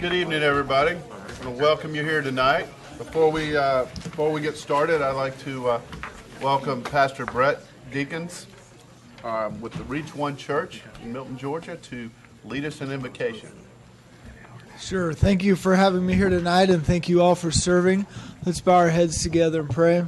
Good evening, everybody. I want to welcome you here tonight. Before we get started, I'd like to welcome Pastor Brett Deacons with the Reach One Church in Milton, Georgia, to lead us in invocation. Sure. Thank you for having me here tonight, and thank you all for serving. Let's bow our heads together and pray.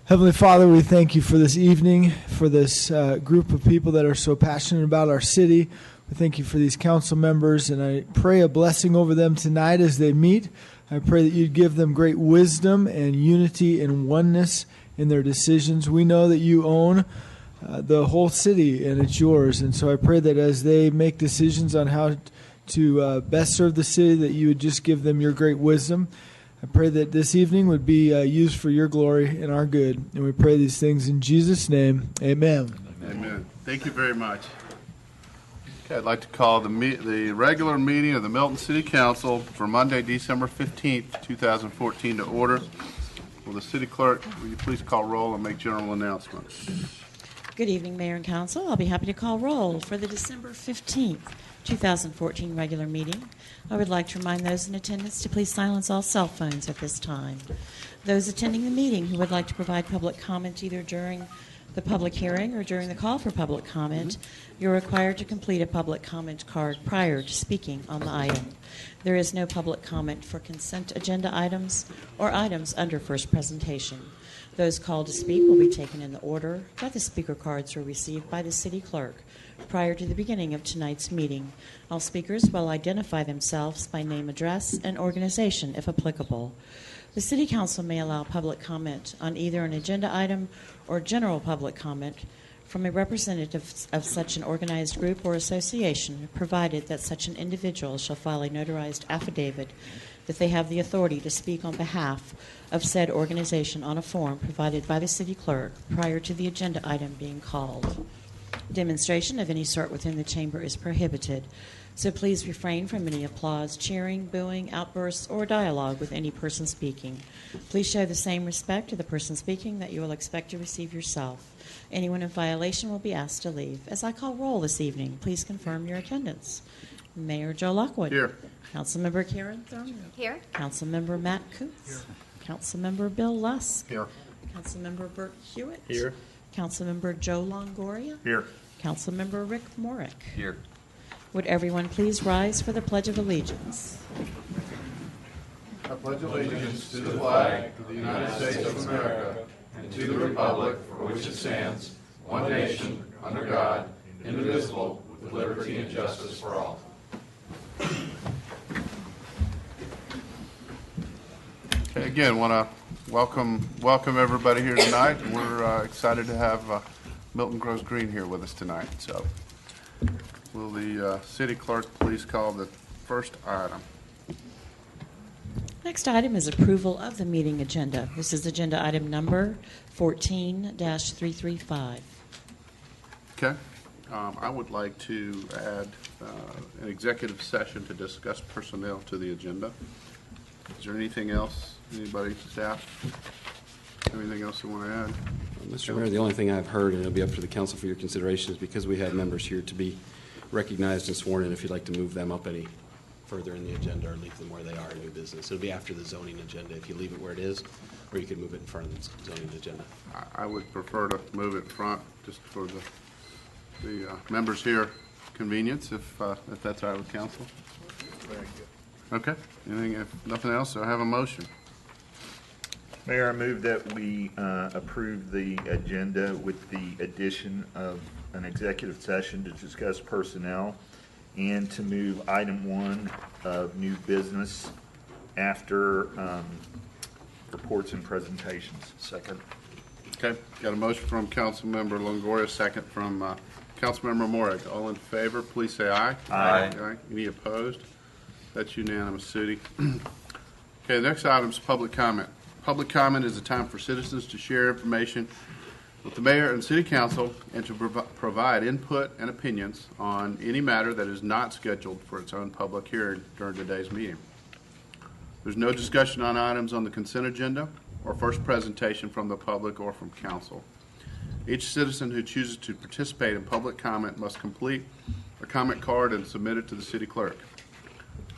Heavenly Father, we thank you for this evening, for this group of people that are so passionate about our city. We thank you for these council members, and I pray a blessing over them tonight as they meet. I pray that you'd give them great wisdom and unity and oneness in their decisions. We know that you own the whole city, and it's yours. And so I pray that as they make decisions on how to best serve the city, that you would just give them your great wisdom. I pray that this evening would be used for your glory and our good. And we pray these things in Jesus' name. Amen. Amen. Thank you very much. Okay, I'd like to call the regular meeting of the Milton City Council for Monday, December 15th, 2014 to order. Will the city clerk, will you please call roll and make general announcements? Good evening, Mayor and Council. I'll be happy to call roll for the December 15th, 2014 regular meeting. I would like to remind those in attendance to please silence all cell phones at this time. Those attending the meeting who would like to provide public comment either during the public hearing or during the call for public comment, you're required to complete a public comment card prior to speaking on the item. There is no public comment for consent agenda items or items under first presentation. Those called to speak will be taken in the order that the speaker cards were received by the city clerk prior to the beginning of tonight's meeting. All speakers will identify themselves by name, address, and organization if applicable. The City Council may allow public comment on either an agenda item or general public comment from a representative of such an organized group or association, provided that such an individual shall file a notarized affidavit that they have the authority to speak on behalf of said organization on a form provided by the city clerk prior to the agenda item being called. Demonstration of any sort within the chamber is prohibited, so please refrain from any applause, cheering, booing, outbursts, or dialogue with any person speaking. Please show the same respect to the person speaking that you will expect to receive yourself. Anyone in violation will be asked to leave. As I call roll this evening, please confirm your attendance. Mayor Joe Lockwood. Here. Councilmember Karen Thurman. Here. Councilmember Matt Coots. Here. Councilmember Bill Lusk. Here. Councilmember Bert Hewitt. Here. Councilmember Joe Longoria. Here. Councilmember Rick Morick. Here. Would everyone please rise for the Pledge of Allegiance? I pledge allegiance to the flag of the United States of America and to the republic for which it stands, one nation, under God, indivisible, with liberty and justice for all. Okay, again, want to welcome everybody here tonight. We're excited to have Milton Grows Green here with us tonight. So, will the city clerk please call the first item? Next item is approval of the meeting agenda. This is agenda item number 14-335. Okay. I would like to add an executive session to discuss personnel to the agenda. Is there anything else? Anybody, staff? Anything else you want to add? Mr. Mayor, the only thing I've heard, and it'll be up for the council for your consideration, is because we have members here to be recognized and sworn in, if you'd like to move them up any further in the agenda or leave them where they are in new business. It'll be after the zoning agenda if you leave it where it is, or you could move it in front of the zoning agenda. I would prefer to move it front just for the members here convenience, if that's all right with council. Okay. Anything? If nothing else, I have a motion. Mayor, I move that we approve the agenda with the addition of an executive session to discuss personnel and to move item 1 of new business after reports and presentations. Second. Okay. Got a motion from Councilmember Longoria, second from Councilmember Morick. All in favor, please say aye. Aye. Aye. Any opposed? That's unanimous, City. Okay, the next item is public comment. Public comment is a time for citizens to share information with the mayor and city council and to provide input and opinions on any matter that is not scheduled for its own public hearing during today's meeting. There's no discussion on items on the consent agenda or first presentation from the public or from council. Each citizen who chooses to participate in public comment must complete a comment card and submit it to the city clerk.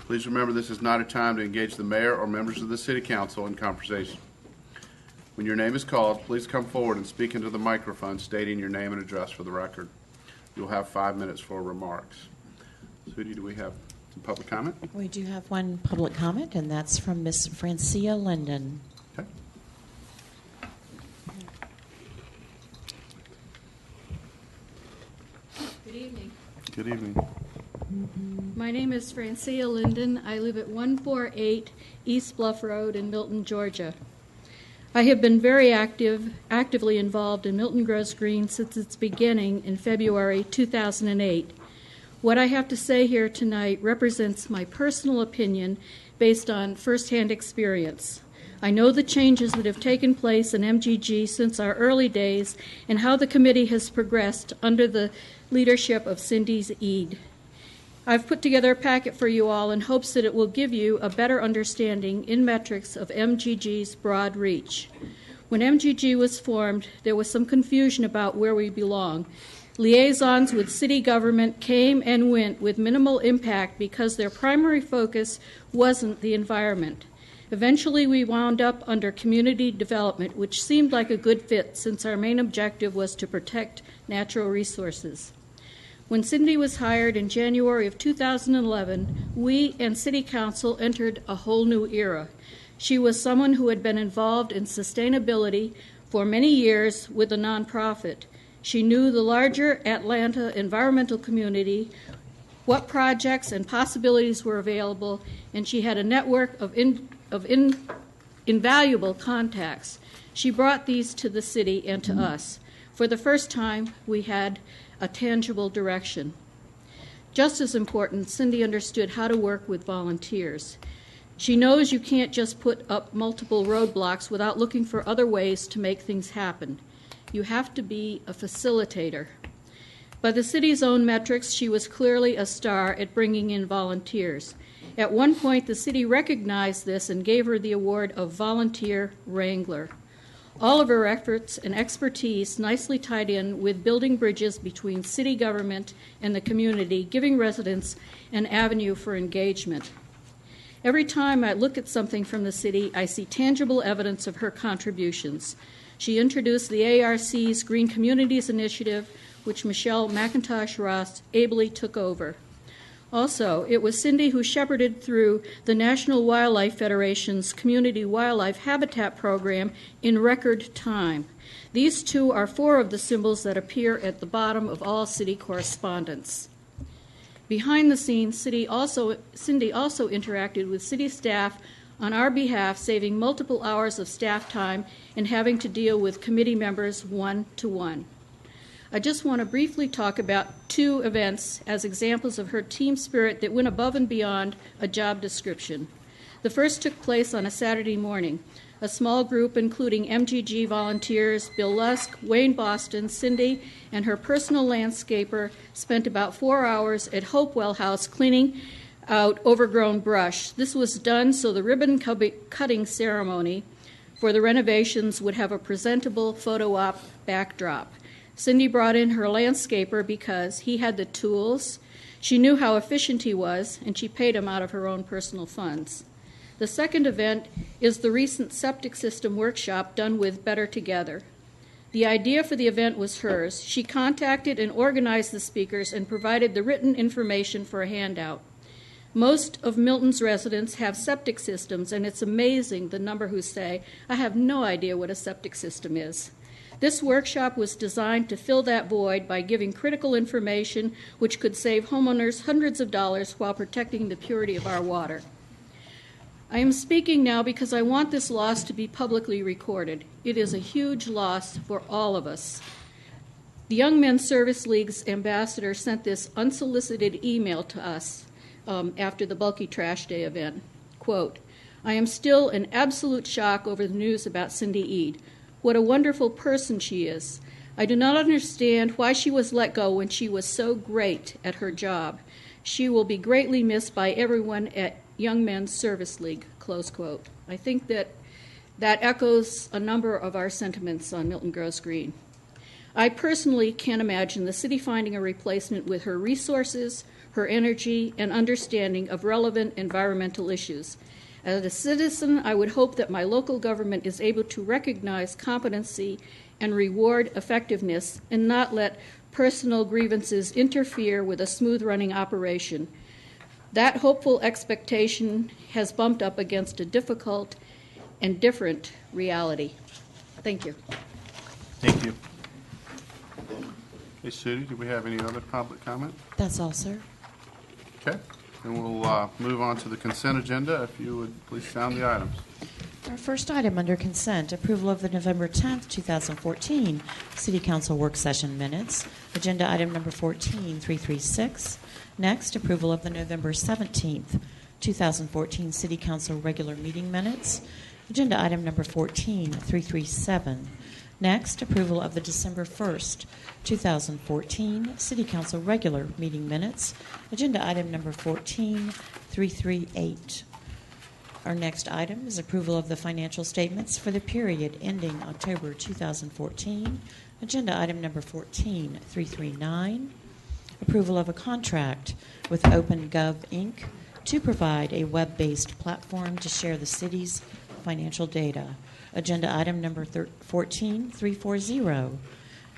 Please remember this is not a time to engage the mayor or members of the city council in conversation. When your name is called, please come forward and speak into the microphone stating your name and address for the record. You'll have 5 minutes for remarks. Sweetie, do we have some public comment? We do have one public comment, and that's from Miss Francia Linden. Okay. Good evening. Good evening. My name is Francia Linden. I live at 148 East Bluff Road in Milton, Georgia. I have been very actively involved in Milton Grows Green since its beginning in February 2008. What I have to say here tonight represents my personal opinion based on firsthand experience. I know the changes that have taken place in MGG since our early days and how the committee has progressed under the leadership of Cindy Eade. I've put together a packet for you all in hopes that it will give you a better understanding in metrics of MGG's broad reach. When MGG was formed, there was some confusion about where we belong. Liaisons with city government came and went with minimal impact because their primary focus wasn't the environment. Eventually, we wound up under community development, which seemed like a good fit since our main objective was to protect natural resources. When Cindy was hired in January of 2011, we and City Council entered a whole new era. She was someone who had been involved in sustainability for many years with a nonprofit. She knew the larger Atlanta environmental community, what projects and possibilities were available, and she had a network of invaluable contacts. She brought these to the city and to us. For the first time, we had a tangible direction. Just as important, Cindy understood how to work with volunteers. She knows you can't just put up multiple roadblocks without looking for other ways to make things happen. You have to be a facilitator. By the city's own metrics, she was clearly a star at bringing in volunteers. At one point, the city recognized this and gave her the award of Volunteer Wrangler. All of her efforts and expertise nicely tied in with building bridges between city government and the community, giving residents an avenue for engagement. Every time I look at something from the city, I see tangible evidence of her contributions. She introduced the ARC's Green Communities Initiative, which Michelle McIntosh Ross ably took over. Also, it was Cindy who shepherded through the National Wildlife Federation's Community Wildlife Habitat Program in record time. These two are 4 of the symbols that appear at the bottom of all city correspondence. Behind the scenes, Cindy also interacted with city staff on our behalf, saving multiple hours of staff time and having to deal with committee members one-to-one. I just want to briefly talk about 2 events as examples of her team spirit that went above and beyond a job description. The first took place on a Saturday morning. A small group, including MGG volunteers, Bill Lusk, Wayne Boston, Cindy, and her personal landscaper, spent about 4 hours at Hopewell House cleaning out overgrown brush. This was done so the ribbon cutting ceremony for the renovations would have a presentable photo op backdrop. Cindy brought in her landscaper because he had the tools, she knew how efficient he was, and she paid him out of her own personal funds. The second event is the recent septic system workshop done with Better Together. The idea for the event was hers. She contacted and organized the speakers and provided the written information for a handout. Most of Milton's residents have septic systems, and it's amazing the number who say, "I have no idea what a septic system is." This workshop was designed to fill that void by giving critical information which could save homeowners hundreds of dollars while protecting the purity of our water. I am speaking now because I want this loss to be publicly recorded. It is a huge loss for all of us. The Young Men's Service League's ambassador sent this unsolicited email to us after the Bulky Trash Day event. Quote, "I am still in absolute shock over the news about Cindy Eade. What a wonderful person she is. I do not understand why she was let go when she was so great at her job. She will be greatly missed by everyone at Young Men's Service League," close quote. I think that echoes a number of our sentiments on Milton Grows Green. I personally can't imagine the city finding a replacement with her resources, her energy, and understanding of relevant environmental issues. As a citizen, I would hope that my local government is able to recognize competency and reward effectiveness and not let personal grievances interfere with a smooth-running operation. That hopeful expectation has bumped up against a difficult and different reality. Thank you. Thank you. Hey, Sudi, do we have any other public comment? That's all, sir. Okay, then we'll move on to the consent agenda. If you would please sound the items. Our first item under consent, approval of the November 10th, 2014 City Council Work Session Minutes. Agenda item number 14336. Next, approval of the November 17th, 2014 City Council Regular Meeting Minutes. Agenda item number 14337. Next, approval of the December 1st, 2014 City Council Regular Meeting Minutes. Agenda item number 14338. Our next item is approval of the financial statements for the period ending October 2014. Agenda item number 14339. Approval of a contract with OpenGov, Inc. to provide a web-based platform to share the city's financial data. Agenda item number 14340.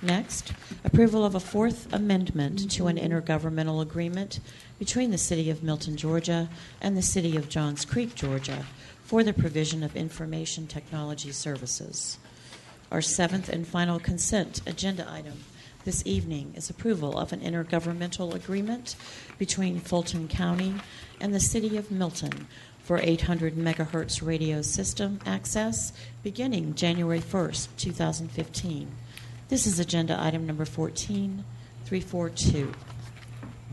Next, approval of a fourth amendment to an intergovernmental agreement between the City of Milton, Georgia, and the City of Johns Creek, Georgia, for the provision of information technology services. Our seventh and final consent agenda item this evening is approval of an intergovernmental agreement between Fulton County and the City of Milton for 800 megahertz radio system access beginning January 1st, 2015. This is agenda item number 14342.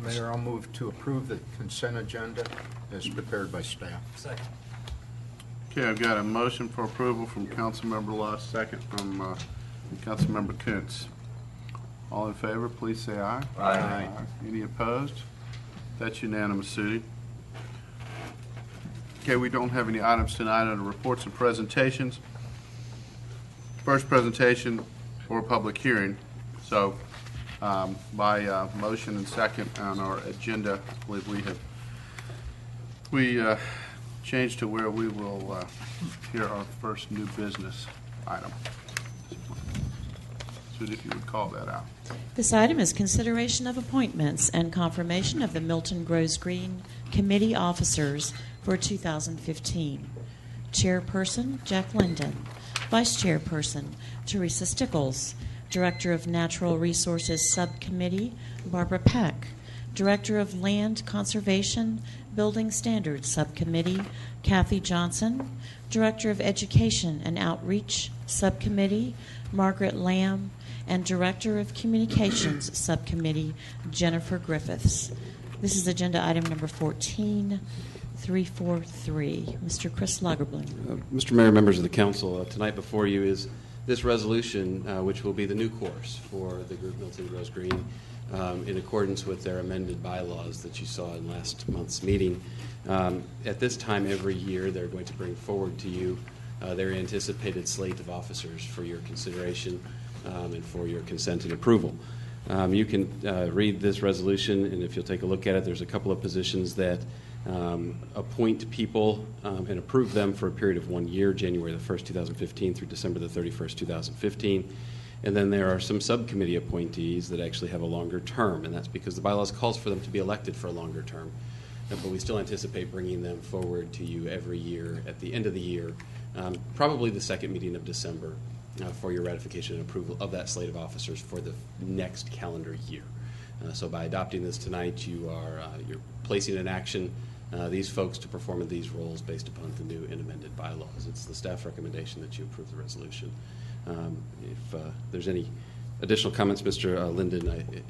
Mayor, I'll move to approve the consent agenda as prepared by staff. Second. Okay, I've got a motion for approval from Councilmember Luss, second from Councilmember Kuntz. All in favor, please say aye. Aye. Any opposed? That's unanimous, Sudi. Okay, we don't have any items tonight under reports and presentations. First presentation or a public hearing. So by motion and second on our agenda, I believe we changed to where we will hear our first new business item. So if you would call that out. This item is consideration of appointments and confirmation of the Milton Grows Green Committee officers for 2015. Chairperson, Jack Linden. Vice Chairperson, Teresa Stickles. Director of Natural Resources Subcommittee, Barbara Peck. Director of Land Conservation Building Standards Subcommittee, Kathy Johnson. Director of Education and Outreach Subcommittee, Margaret Lamb. And Director of Communications Subcommittee, Jennifer Griffiths. This is agenda item number 14343. Mr. Chris Lagerblum. Mr. Mayor, members of the council, tonight before you is this resolution, which will be the new course for the group Milton Grows Green, in accordance with their amended bylaws that you saw in last month's meeting. At this time every year, they're going to bring forward to you their anticipated slate of officers for your consideration and for your consent and approval. You can read this resolution, and if you'll take a look at it, there's a couple of positions that appoint people and approve them for a period of 1 year, January the 1st, 2015 through December the 31st, 2015. And then there are some subcommittee appointees that actually have a longer term, and that's because the bylaws calls for them to be elected for a longer term. But we still anticipate bringing them forward to you every year at the end of the year, probably the second meeting of December, for your ratification and approval of that slate of officers for the next calendar year. So by adopting this tonight, you're placing in action these folks to perform in these roles based upon the new and amended bylaws. It's the staff recommendation that you approve the resolution. If there's any additional comments, Mr. Linden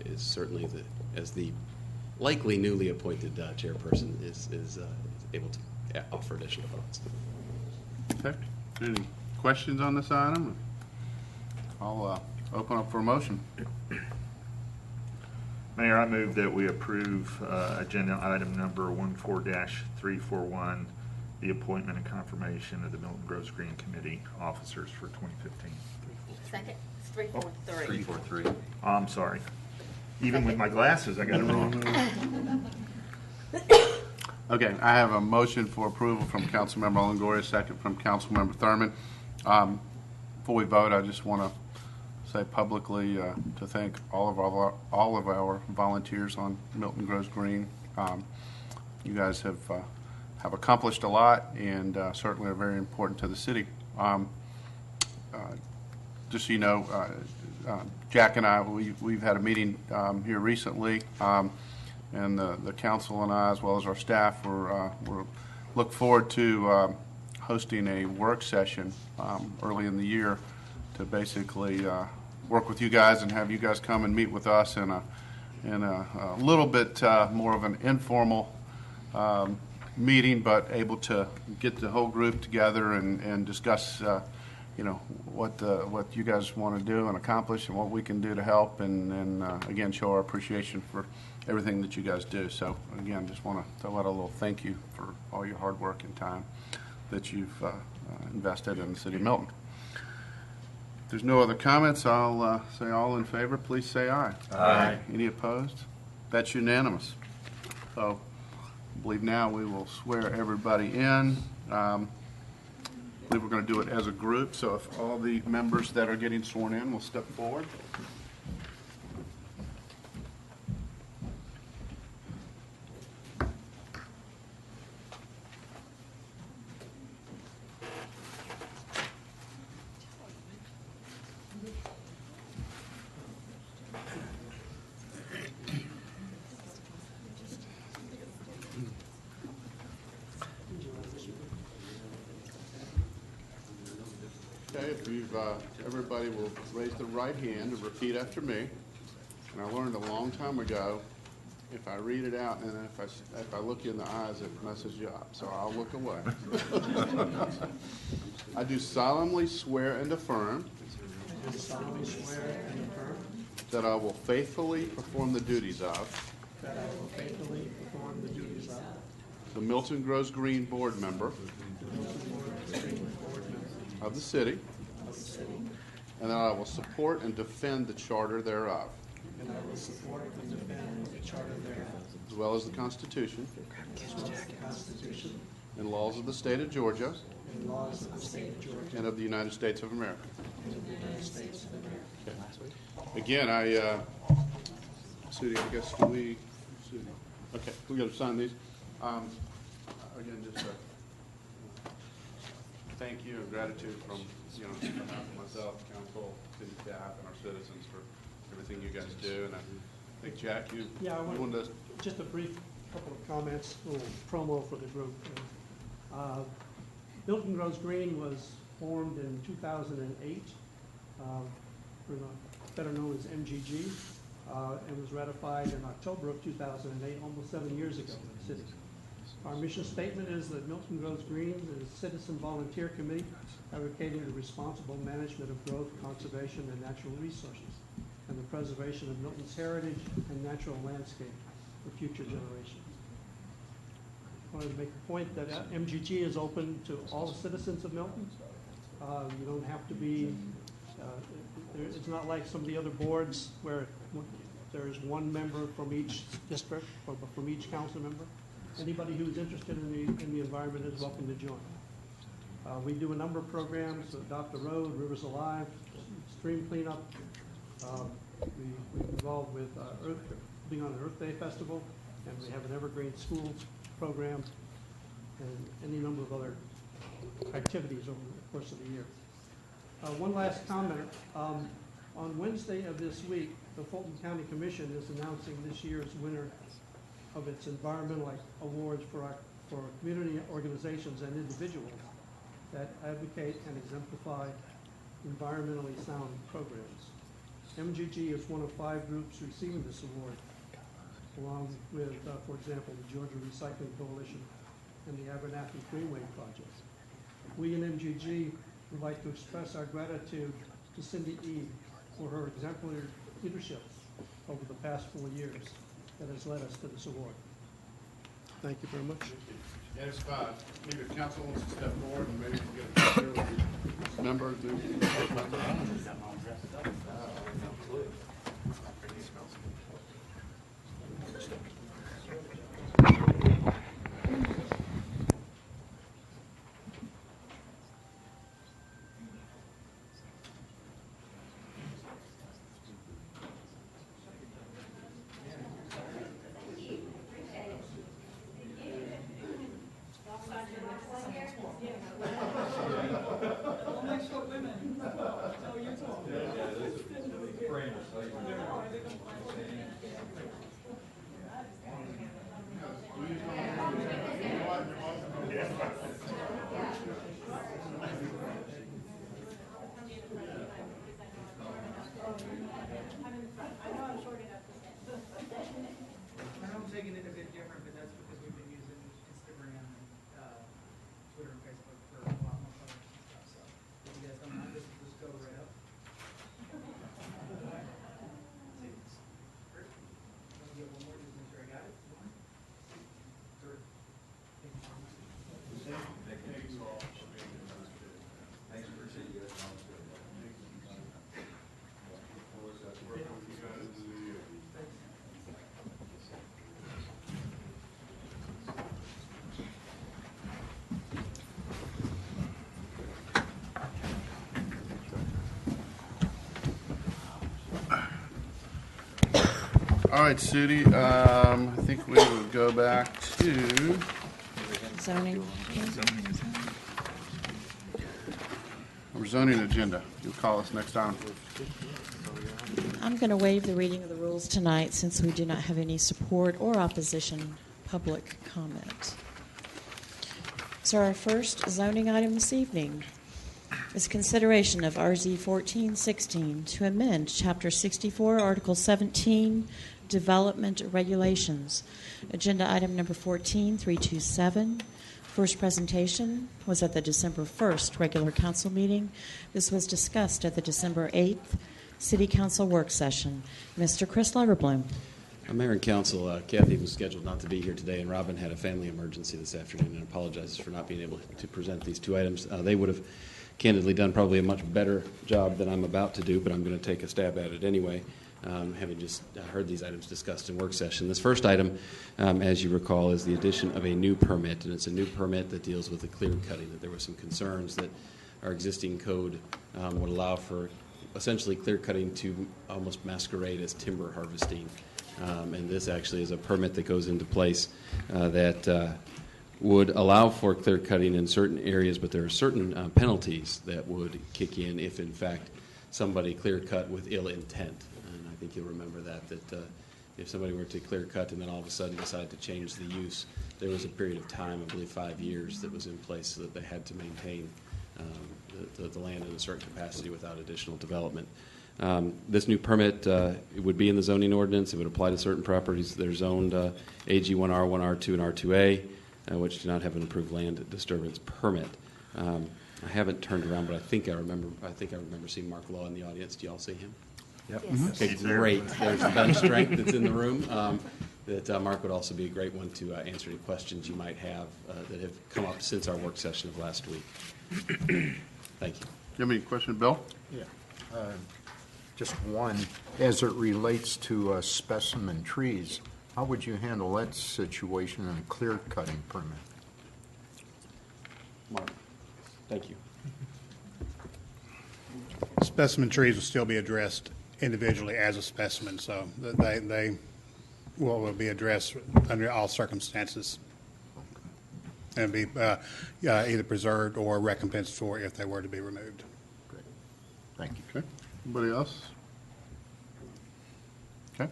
is certainly, as the likely newly appointed chairperson, is able to offer additional thoughts. Okay. Any questions on this item? I'll open up for a motion. Mayor, I move that we approve agenda item number 14-341, the appointment and confirmation of the Milton Grows Green Committee officers for 2015. Second, it's 343. 343. I'm sorry. Even with my glasses, I got it wrong. Okay, I have a motion for approval from Councilmember Longoria, second from Councilmember Thurman. Before we vote, I just want to say publicly to thank all of our volunteers on Milton Grows Green. You guys have accomplished a lot and certainly are very important to the city. Just so you know, Jack and I, we've had a meeting here recently, and the council and I, as well as our staff, we're look forward to hosting a work session early in the year to basically work with you guys and have you guys come and meet with us in a little bit more of an informal meeting, but able to get the whole group together and discuss what you guys want to do and accomplish and what we can do to help, and again show our appreciation for everything that you guys do. So again, just want to throw out a little thank you for all your hard work and time that you've invested in the city of Milton. If there's no other comments, I'll say all in favor, please say aye. Aye. Any opposed? That's unanimous. So I believe now we will swear everybody in. I believe we're going to do it as a group, so if all the members that are getting sworn in will step forward. Okay, if you've, everybody will raise their right hand and repeat after me. And I learned a long time ago, if I read it out and if I look you in the eyes, it messes you up, so I'll look away. I do solemnly swear and affirm that I will faithfully perform the duties of the Milton Grows Green Board Member of the city, and that I will support and defend the charter thereof, as well as the Constitution and laws of the state of Georgia and of the United States of America. Okay. Again, Sudi, I guess, okay, we got to sign these. Again, just thank you and gratitude from, on behalf of myself, council, city staff, and our citizens for everything you guys do. And I think, Jack, you wanted to... Just a brief couple of comments, a little promo for the group. Milton Grows Green was formed in 2008, better known as MGG, and was ratified in October of 2008, almost 7 years ago in the city. Our mission statement is that Milton Grows Green is a citizen volunteer committee advocating the responsible management of growth, conservation, and natural resources, and the preservation of Milton's heritage and natural landscape for future generations. I wanted to make a point that MGG is open to all the citizens of Milton. You don't have to be, it's not like some of the other boards where there is one member from each district or from each council member. Anybody who's interested in the environment is welcome to join. We do a number of programs: Adopt a Road, Rivers Alive, Stream Cleanup. We're involved with putting on an Earth Day Festival, and we have an Evergreen Schools program, and any number of other activities over the course of the year. One last comment. On Wednesday of this week, the Fulton County Commission is announcing this year's winner of its environmental awards for community organizations and individuals that advocate and exemplify environmentally sound programs. MGG is one of 5 groups receiving this award, along with, for example, the Georgia Recycling Coalition and the Abernathy Greenway Project. We in MGG would like to express our gratitude to Cindy E. for her exemplary leadership over the past 4 years that has led us to this award. Thank you very much. And if maybe the council wants to step forward and maybe get a picture with the member. I know I'm taking it a bit different, but that's because we've been using Instagram and Twitter and Facebook for a lot more photos and stuff. So if you guys don't mind, this will just go right up. Let me get one more, just make sure I got it. One, two, three. Thank you so much. All right, Sudi, I think we will go back to Zoning. our zoning agenda. You'll call us next time. I'm going to waive the reading of the rules tonight since we do not have any support or opposition public comment. So our first zoning item this evening is consideration of RZ 1416 to amend Chapter 64, Article 17, Development Regulations. Agenda item number 14327. First presentation was at the December 1st regular council meeting. This was discussed at the December 8th City Council work session. Mr. Chris Lagerblum. Mayor and Council, Kathy was scheduled not to be here today, and Robin had a family emergency this afternoon and apologizes for not being able to present these two items. They would have candidly done probably a much better job than I'm about to do, but I'm going to take a stab at it anyway, having just heard these items discussed in work session. This first item, as you recall, is the addition of a new permit, and it's a new permit that deals with the clear cutting. That there were some concerns that our existing code would allow for essentially clear cutting to almost masquerade as timber harvesting. And this actually is a permit that goes into place that would allow for clear cutting in certain areas, but there are certain penalties that would kick in if, in fact, somebody clear cut with ill intent. And I think you'll remember that if somebody were to clear cut and then all of a sudden decide to change the use, there was a period of time, I believe 5 years, that was in place so that they had to maintain the land in a certain capacity without additional development. This new permit it would be in the zoning ordinance. It would apply to certain properties that are zoned AG 1R, 1R2, and R2A, which do not have an approved land disturbance permit. I haven't turned around, but I think I remember seeing Mark Law in the audience. Do you all see him? Yep. Okay, great. There's the bench strength that's in the room. That Mark would also be a great one to answer any questions you might have that have come up since our work session of last week. Thank you. Do you have any questions, Bill? Yeah. Just one, as it relates to specimen trees, how would you handle that situation in a clear cutting permit? Mark, thank you. Specimen trees will still be addressed individually as a specimen, so they will be addressed under all circumstances and be either preserved or recompensed for if they were to be removed. Great. Thank you. Okay. Anybody else? Okay.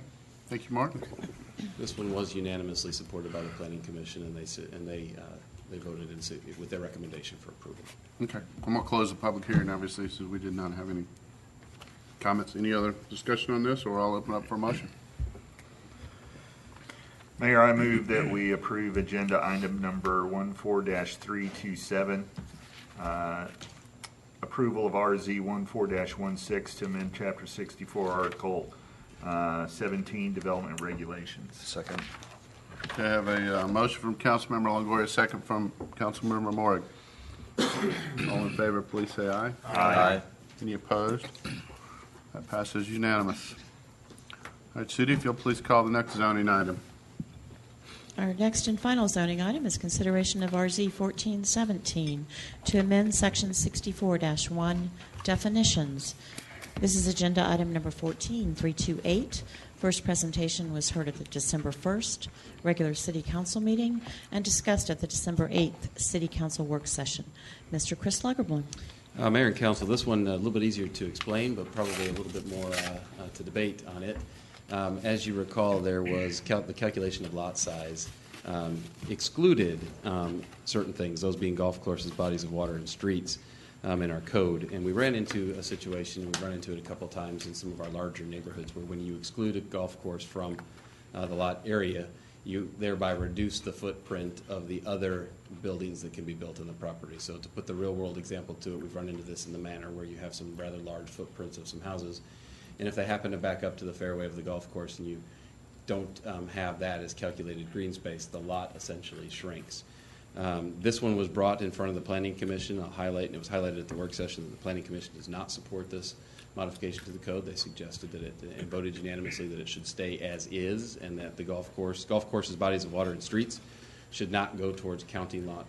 Thank you, Mark. This one was unanimously supported by the Planning Commission, and they voted with their recommendation for approval. Okay. I'm going to close the public hearing, obviously, since we did not have any comments. Any other discussion on this, or I'll open up for a motion? Mayor, I move that we approve agenda item number 14-327, approval of RZ 14-16 to amend Chapter 64, Article 17, Development Regulations. Second. Okay, I have a motion from Councilmember Longoria, second from Councilmember Morrig. All in favor, please say aye. Aye. Any opposed? That passes unanimous. All right, Sudi, if you'll please call the next zoning item. Our next and final zoning item is consideration of RZ 1417 to amend Section 64-1 definitions. This is agenda item number 14328. First presentation was heard at the December 1st regular City Council meeting and discussed at the December 8th City Council work session. Mr. Chris Lagerblum. Mayor and Council, this one a little bit easier to explain, but probably a little bit more to debate on it. As you recall, there was the calculation of lot size excluded certain things, those being golf courses, bodies of water, and streets in our code. And we ran into a situation, we've run into it a couple of times in some of our larger neighborhoods, where when you exclude a golf course from the lot area, you thereby reduce the footprint of the other buildings that can be built on the property. So to put the real world example to it, we've run into this in the manor where you have some rather large footprints of some houses. And if they happen to back up to the fairway of the golf course and you don't have that as calculated green space, the lot essentially shrinks. This one was brought in front of the Planning Commission. I'll highlight, and it was highlighted at the work session, that the Planning Commission does not support this modification to the code. They suggested that it, and voted unanimously, that it should stay as is, and that the golf courses, bodies of water, and streets should not go towards counting lot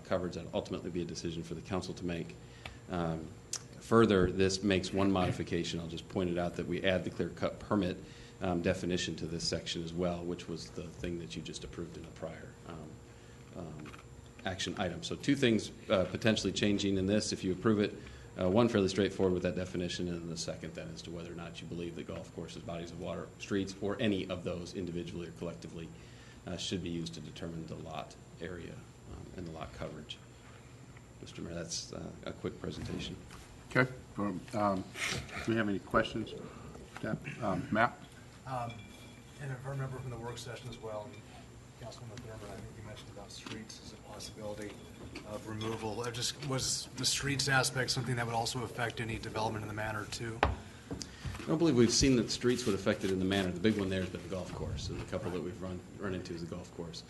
coverage. That will ultimately be a decision for the council to make. Further, this makes one modification. I'll just point it out, that we add the clear-cut permit definition to this section as well, which was the thing that you just approved in a prior action item. So two things potentially changing in this if you approve it. One fairly straightforward with that definition, and the second then as to whether or not you believe that golf courses, bodies of water, streets, or any of those individually or collectively should be used to determine the lot area and the lot coverage. Mr. Mayor, that's a quick presentation. Okay. Do we have any questions? Yeah. Matt? And if I remember from the work session as well, Councilwoman Thurman, I think you mentioned about streets as a possibility of removal. It just was the streets aspect something that would also affect any development in the manor too? I don't believe we've seen that streets would affect it in the manner. The big one there has been the golf course, and the couple that we've run into is the golf course.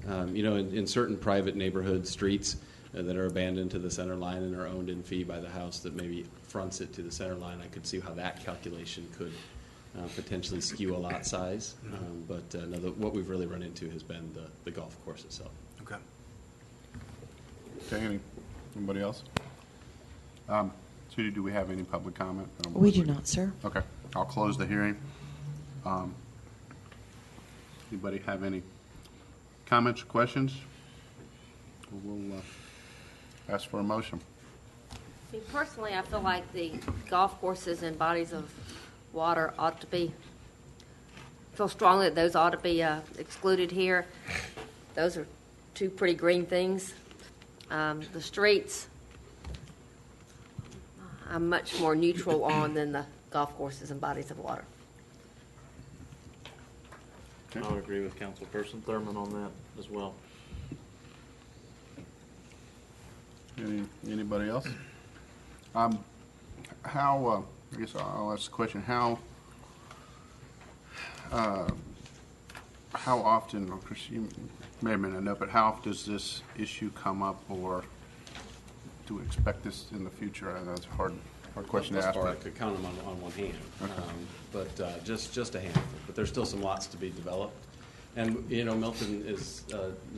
In certain private neighborhood streets that are abandoned to the center line and are owned in fee by the house that maybe fronts it to the center line, I could see how that calculation could potentially skew a lot size. But no, what we've really run into has been the golf course itself. Okay. Okay. Anybody else? Judy, do we have any public comment? We do not, sir. Okay. I'll close the hearing. Anybody have any comments or questions? We'll ask for a motion. Me personally, I feel like the golf courses and bodies of water ought to be, feel strongly that those ought to be excluded here. Those are two pretty green things. The streets, I'm much more neutral on than the golf courses and bodies of water. Okay. I would agree with Councilperson Thurman on that as well. Anybody else? How, I guess I'll ask the question, how often, of course you may or may not know, but how often does this issue come up, or do we expect this in the future? I know it's a hard question to ask. I could count them on one hand, okay. But just a handful. But there's still some lots to be developed. And, Milton is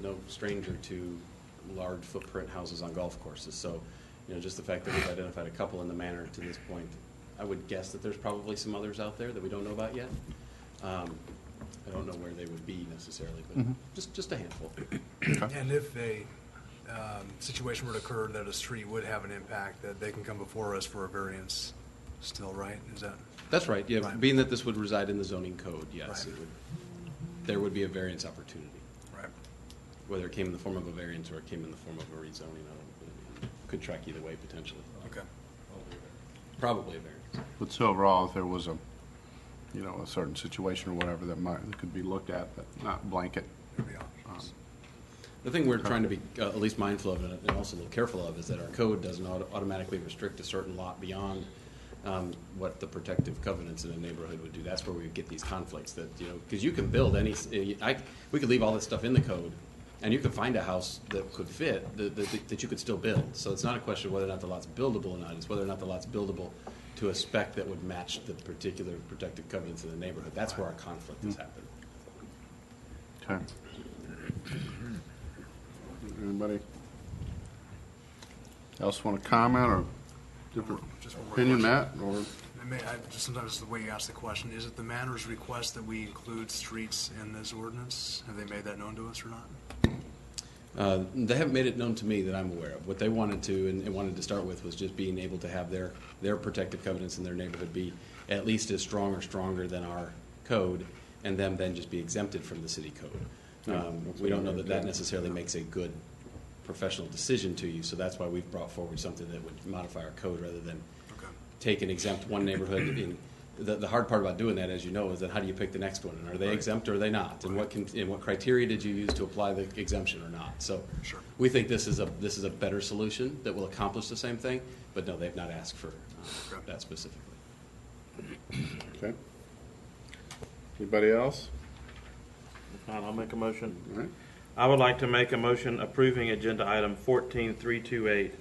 no stranger to large footprint houses on golf courses. So, just the fact that we've identified a couple in the manor to this point, I would guess that there's probably some others out there that we don't know about yet. I don't know where they would be necessarily, but just a handful. Okay. And if a situation were to occur that a street would have an impact, that they can come before us for a variance still, right? Is that? That's right, yeah. Right. Being that this would reside in the zoning code, yes, Right. There would be a variance opportunity. Right. Whether it came in the form of a variance or it came in the form of a rezoning, could track either way potentially. Okay. Probably a variance. But so overall, if there was a certain situation or whatever that could be looked at, but not blanket. There'd be options. The thing we're trying to be at least mindful of and also a little careful of is that our code doesn't automatically restrict a certain lot beyond what the protective covenants in a neighborhood would do. That's where we get these conflicts that, because you can build we could leave all this stuff in the code and you could find a house that could fit, that you could still build. So it's not a question of whether or not the lot's buildable or not, it's whether or not the lot's buildable to a spec that would match the particular protective covenants in the neighborhood. That's where our conflict has happened. Okay. Anybody else want to comment or different Just one more opinion, question. Matt? Or Just sometimes the way you ask the question, is it the manor's request that we include streets in this ordinance? Have they made that known to us or not? They haven't made it known to me that I'm aware of. What they wanted to and wanted to start with was just being able to have their protective covenants in their neighborhood be at least as strong or stronger than our code, and them then just be exempted from the city code. We don't know that that necessarily makes a good professional decision to you, so that's why we've brought forward something that would modify our code rather than take and exempt one neighborhood. The hard part about doing that, as you know, is that how do you pick the next one? And are they exempt or are they not? And what criteria did you use to apply the exemption or not? So we think this is a better solution that will accomplish the same thing, but no, they've not asked for that specifically. okay. Anybody else? Fine, I'll make a motion. All right. I would like to make a motion approving agenda item 14328,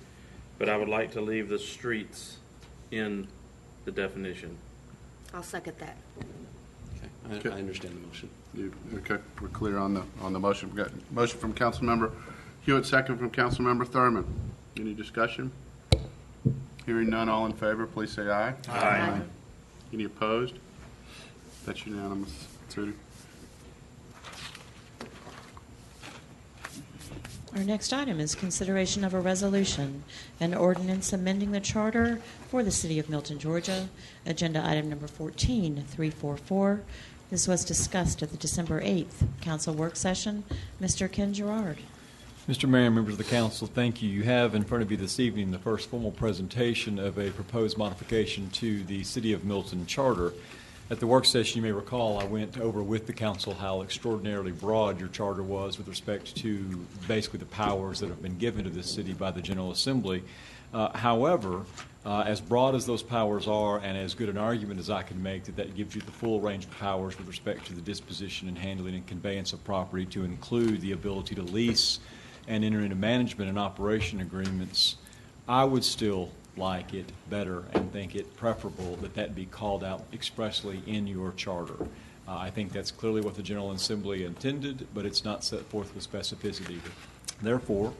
but I would like to leave the streets in the definition. I'll second that. Okay, I understand the motion. Okay, we're clear on the motion. We've got a motion from Councilmember Hewitt, second from Councilmember Thurman. Any discussion? Hearing none, all in favor, please say aye. Aye. Any opposed? That's unanimous. Trudy? Our next item is consideration of a resolution, an ordinance amending the charter for the City of Milton, Georgia. Agenda item number 14344. This was discussed at the December 8th council work session. Mr. Ken Gerard. Mr. Mayor, members of the council, thank you. You have in front of you this evening the first formal presentation of a proposed modification to the City of Milton charter. At the work session, you may recall, I went over with the council how extraordinarily broad your charter was with respect to basically the powers that have been given to this city by the General Assembly. However, as broad as those powers are and as good an argument as I can make that gives you the full range of powers with respect to the disposition and handling and conveyance of property to include the ability to lease and enter into management and operation agreements, I would still like it better and think it preferable that be called out expressly in your charter. I think that's clearly what the General Assembly intended, but it's not set forth with specificity. Therefore,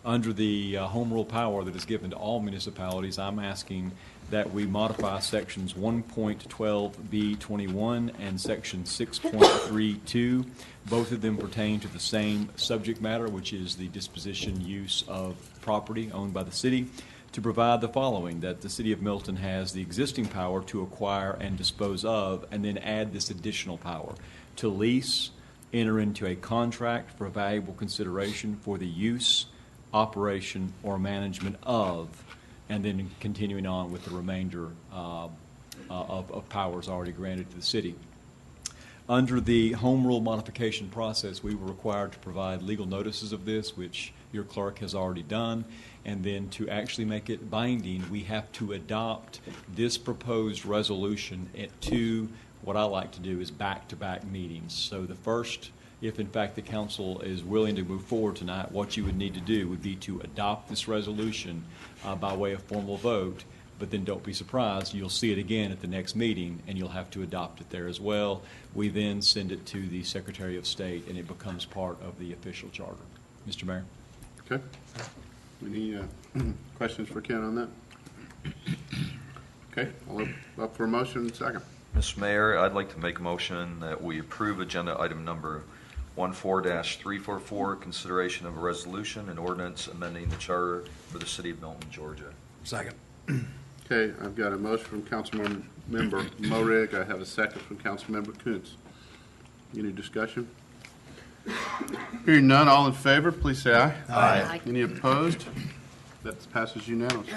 under the home rule power that is given to all municipalities, I'm asking that we modify sections 1.12B21 and section 6.32. Both of them pertain to the same subject matter, which is the disposition use of property owned by the city, to provide the following: that the City of Milton has the existing power to acquire and dispose of, and then add this additional power to lease, enter into a contract for valuable consideration for the use, operation, or management of, and then continuing on with the remainder of powers already granted to the city. Under the home rule modification process, we were required to provide legal notices of this, which your clerk has already done, and then to actually make it binding, we have to adopt this proposed resolution at two, what I like to do is back-to-back meetings. So the first, if in fact the council is willing to move forward tonight, what you would need to do would be to adopt this resolution by way of formal vote, but then don't be surprised, you'll see it again at the next meeting, and you'll have to adopt it there as well. We then send it to the Secretary of State, and it becomes part of the official charter. Mr. Mayor. Okay. Any questions for Ken on that? Okay, I'll up for a motion. Second. Mr. Mayor, I'd like to make a motion that we approve agenda item number 14-344, consideration of a resolution and ordinance amending the charter for the City of Milton, Georgia. Second. Okay, I've got a motion from Councilmember Morig. I have a second from Councilmember Kuntz. Any discussion? Hearing none, all in favor, please say aye. Aye. Any opposed? That passes unanimously.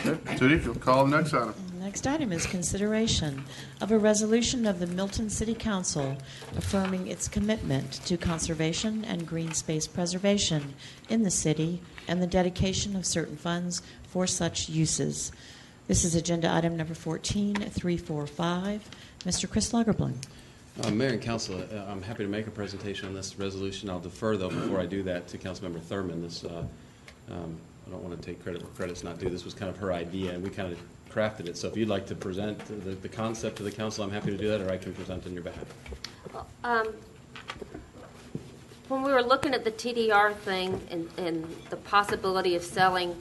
Okay, Judy, you'll call the next item. Next item is consideration of a resolution of the Milton City Council affirming its commitment to conservation and green space preservation in the city and the dedication of certain funds for such uses. This is agenda item number 14345. Mr. Chris Lagerblum. Mayor and Council, I'm happy to make a presentation on this resolution. I'll defer, though, before I do that, to Councilmember Thurman. I don't want to take credit where credit's not due. This was kind of her idea, and we kind of crafted it. So if you'd like to present the concept to the council, I'm happy to do that, or I can present on your behalf. When we were looking at the TDR thing and the possibility of selling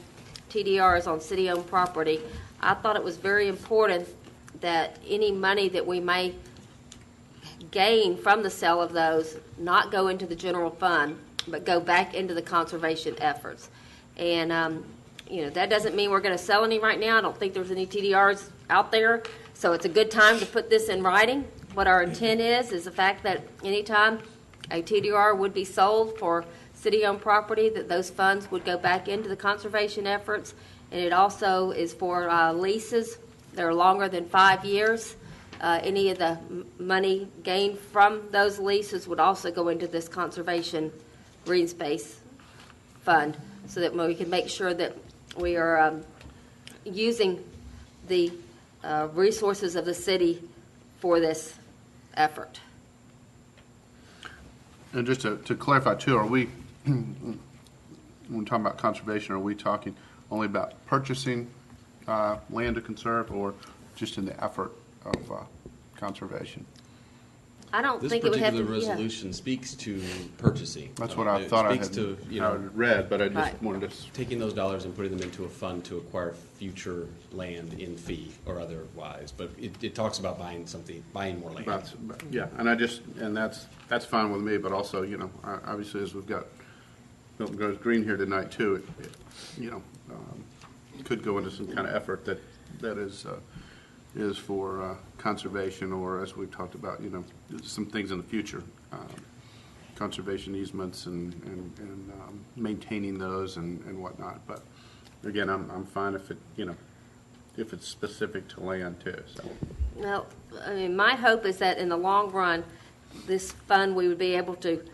TDRs on city-owned property, I thought it was very important that any money that we may gain from the sale of those not go into the general fund, but go back into the conservation efforts. And, that doesn't mean we're going to sell any right now. I don't think there's any TDRs out there. So it's a good time to put this in writing. What our intent is the fact that anytime a TDR would be sold for city-owned property, that those funds would go back into the conservation efforts. And it also is for leases that are longer than 5 years. Any of the money gained from those leases would also go into this conservation green space fund, so that we can make sure that we are using the resources of the city for this effort. And just to clarify too, are we, when we're talking about conservation, are we talking only about purchasing land to conserve, or just in the effort of conservation? I don't This think it would have to particular be. resolution speaks to purchasing. That's what I It thought I speaks had to, read, but I just Right. wanted to. taking those dollars and putting them into a fund to acquire future land in fee or otherwise. But it talks about buying more land. Yeah, and that's fine with me, but also, obviously, as we've got Milton Goes Green here tonight too, it could go into some kind of effort that is for conservation, or as we've talked about, some things in the future, conservation easements and maintaining those and whatnot. But again, I'm fine if if it's specific to land too, so. Well, I mean, my hope is that in the long run, this fund, we would be able to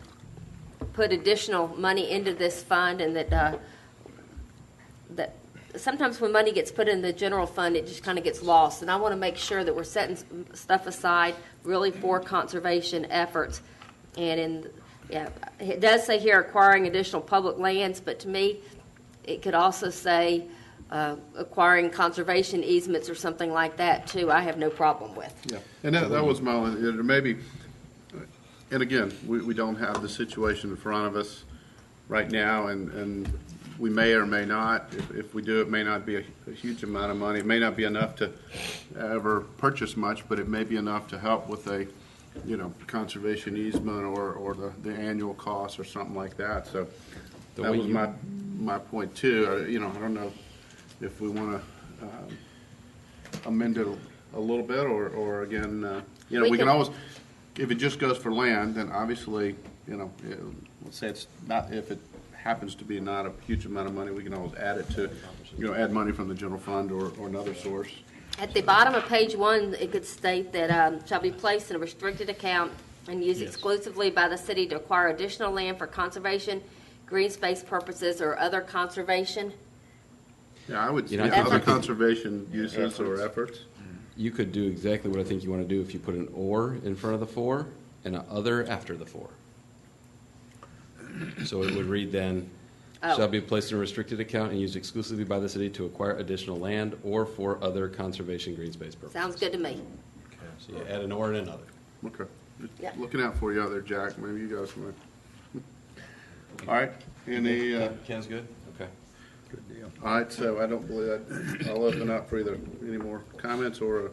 put additional money into this fund, and that sometimes when money gets put in the general fund, it just kind of gets lost. And I want to make sure that we're setting stuff aside really for conservation efforts. And it does say here acquiring additional public lands, but to me, it could also say acquiring conservation easements or something like that too. I have no problem with. Yeah, and that was my only, there may be, and again, we don't have the situation in front of us right now, and we may or may not. If we do, it may not be a huge amount of money. It may not be enough to ever purchase much, but it may be enough to help with a, conservation easement or the annual cost or something like that. So that was my point too. I don't know if we want to amend it a little bit, or again, we can always, if it just goes for land, then obviously, let's say it's not, if it happens to be not a huge amount of money, we can always add it to, add money from the general fund or another source. At the bottom of page 1, it could state that shall be placed in a restricted account and used exclusively by the city to acquire additional land for conservation, green space purposes, or other conservation. Yeah, I would say other conservation uses or efforts. You could do exactly what I think you want to do if you put an or in front of the for and an other after the for. So it would read then, shall be placed in a restricted account and used exclusively by the city to acquire additional land or for other conservation green space purposes. Sounds good to me. So you add an or and another. Okay. Just Yeah. looking out for you out there, Jack. Maybe you guys want to. All right. Any? Ken's good? Okay. Good deal. All right. So I don't believe I'll open up for either any more comments or a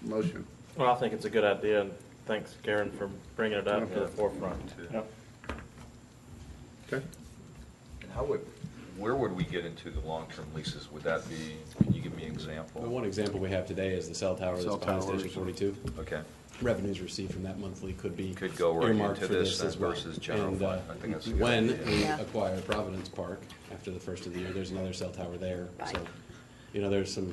motion. Well, I think it's a good idea, and thanks, Karen, for bringing it up to the forefront. Yep. Okay. And where would we get into the long-term leases? Would that be, can you give me an example? Well, one example we have today is the cell tower that's behind Station 42. Okay. Revenues received from that monthly could go right earmarked into for this as well. versus general And, fund. I think that's a good when idea. we Yeah. acquire Providence Park after the first of the year, there's another cell tower there. Right. So,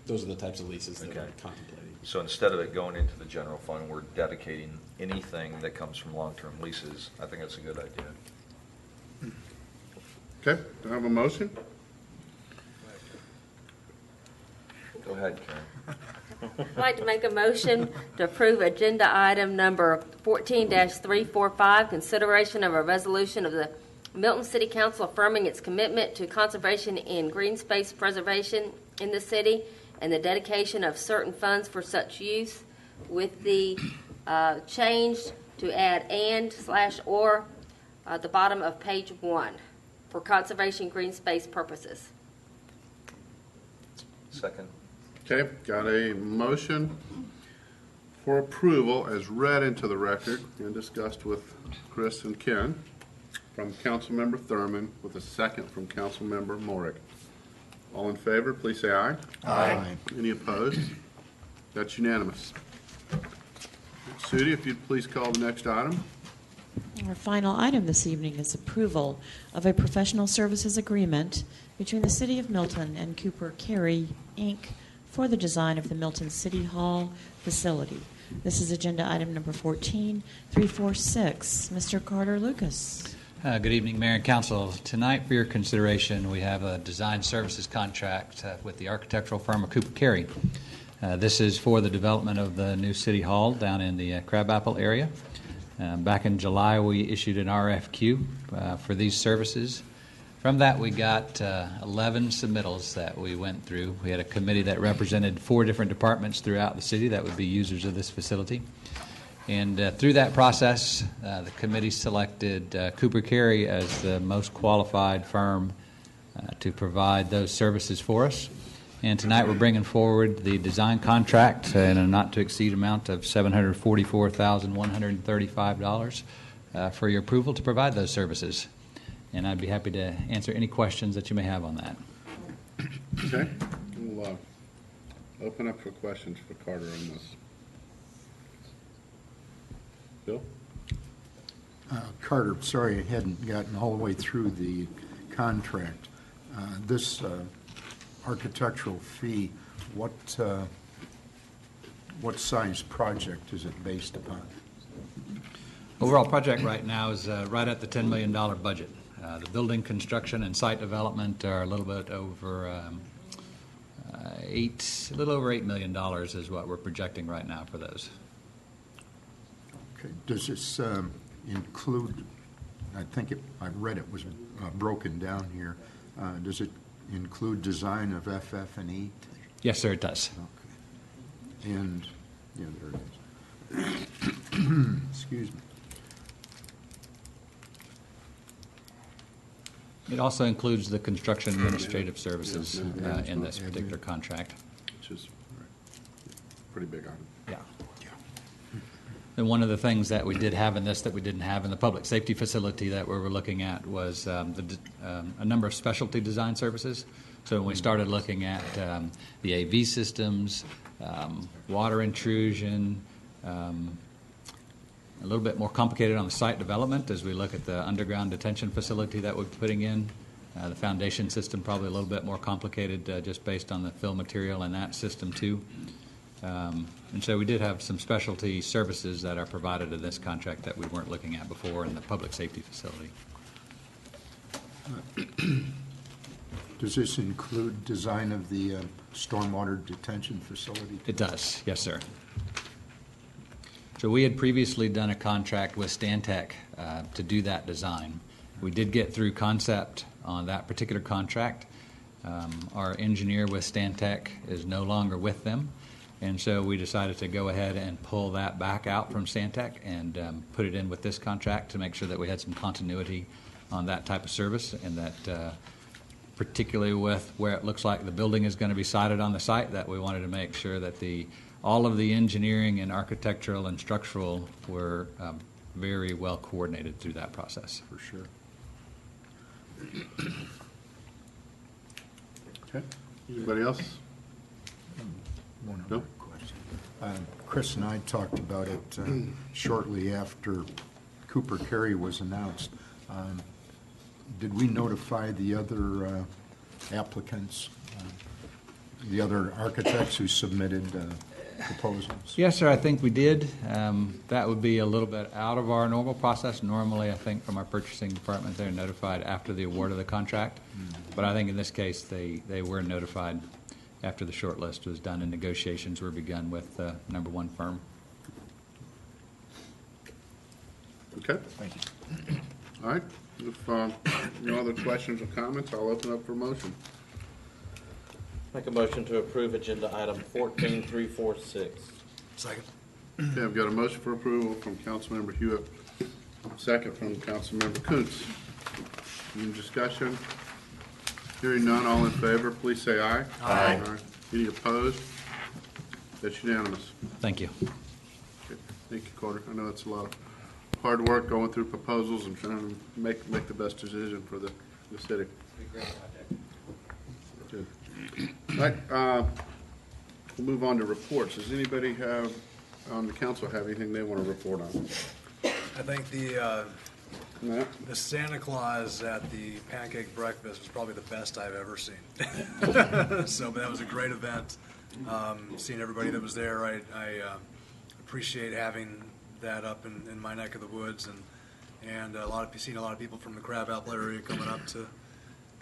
those are the types of leases that we're contemplating. So instead of it going into the general fund, we're dedicating anything that comes from long-term leases. I think that's a good idea. Okay. Do I have a motion? Go ahead, Karen. I'd like to make a motion to approve agenda item number 14-345, consideration of a resolution of the Milton City Council affirming its commitment to conservation and green space preservation in the city and the dedication of certain funds for such use, with the change to add and/or the bottom of page 1, for conservation green space purposes. Second. Okay, got a motion for approval as read into the record and discussed with Chris and Ken from Councilmember Thurman with a second from Councilmember Morick. All in favor, please say aye. Aye. Any opposed? That's unanimous. Sudi, if you'd please call the next item. Our final item this evening is approval of a professional services agreement between the City of Milton and Cooper Carey, Inc. for the design of the Milton City Hall facility. This is agenda item number 14346. Mr. Carter Lucas. Good evening, Mayor and Council. Tonight, for your consideration, we have a design services contract with the architectural firm of Cooper Carey. This is for the development of the new City Hall down in the Crabapple area. Back in July, we issued an RFQ for these services. From that, we got 11 submittals that we went through. We had a committee that represented 4 different departments throughout the city that would be users of this facility. And through that process, the committee selected Cooper Carey as the most qualified firm to provide those services for us. And tonight we're bringing forward the design contract in a not-to-exceed amount of $744,135 for your approval to provide those services. And I'd be happy to answer any questions that you may have on that. Okay, we'll open up for questions for Carter on this. Bill? Carter, sorry I hadn't gotten all the way through the contract. This architectural fee, what size project is it based upon? Overall project right now is right at the $10 million budget. The building construction and site development are a little bit over a little over $8 million is what we're projecting right now for those. Okay. Does this include? I read it was broken down here. Does it include design of FF&E? Yes, sir, it does. Okay. And yeah, there it is. Excuse me. It also includes the construction administrative services in this particular contract. Which is pretty big item. Yeah. And one of the things that we did have in this that we didn't have in the public safety facility that we were looking at was a number of specialty design services. So when we started looking at the AV systems, water intrusion, a little bit more complicated on the site development as we look at the underground detention facility that we're putting in. The foundation system probably a little bit more complicated just based on the fill material and that system too. And so we did have some specialty services that are provided in this contract that we weren't looking at before in the public safety facility. Does this include design of the stormwater detention facility? It does, yes, sir. So we had previously done a contract with Stantec to do that design. We did get through concept on that particular contract. Our engineer with Stantec is no longer with them, and so we decided to go ahead and pull that back out from Stantec and put it in with this contract to make sure that we had some continuity on that type of service, and that particularly with where it looks like the building is going to be sited on the site, that we wanted to make sure that all of the engineering and architectural and structural were very well coordinated through that process. For sure. Okay. Anybody else? One other question. Chris and I talked about it shortly after Cooper Carey was announced. Did we notify the other applicants, the other architects who submitted proposals? Yes, sir, I think we did. That would be a little bit out of our normal process. Normally, I think from our purchasing department, they're notified after the award of the contract. But I think in this case, they were notified after the short list was done and negotiations were begun with the number one firm. Okay. Thank you. All right. If no other questions or comments, I'll open up for motion. Make a motion to approve agenda item 14346. Second. Okay, I've got a motion for approval from Councilmember Hewitt, Second from Councilmember Kuntz. Any discussion? Hearing none, all in favor, please say aye. Aye. Any opposed? That's unanimous. Thank you. Okay. Thank you, Carter. I know it's a lot of hard work going through proposals and trying to make the best decision for the city. Good. All right, we'll move on to reports. Does anybody on the council have anything they want to report on? I think the Matt? the Santa Claus at the pancake breakfast was probably the best I've ever seen. So, but that was a great event. Seeing everybody that was there, I appreciate having that up in my neck of the woods, and seeing a lot of people from the Crab Apple area coming up to